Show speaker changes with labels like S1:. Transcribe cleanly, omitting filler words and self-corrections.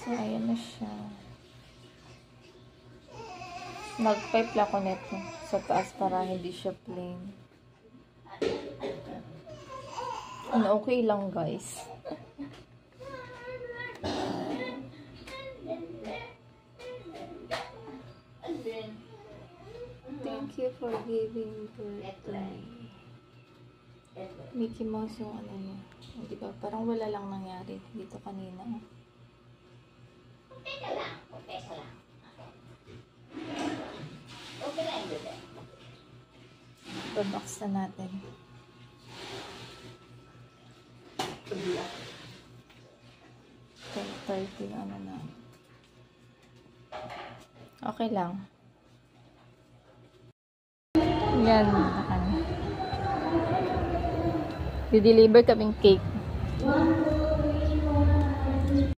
S1: So, ayan na siya. Nag-pipe lang ko nito sa taas para hindi siya plain. Ano, okay lang guys. Thank you for giving birth to me. Mickey Mouse yung ano niya. Di ba? Parang wala lang nangyari dito kanina.
S2: Teka lang. Teka lang. Okay lang yun eh.
S1: Pabox na natin.
S2: Pagla.
S1: 10:30 ano na. Okay lang. Yan. Di-deliver kaming cake.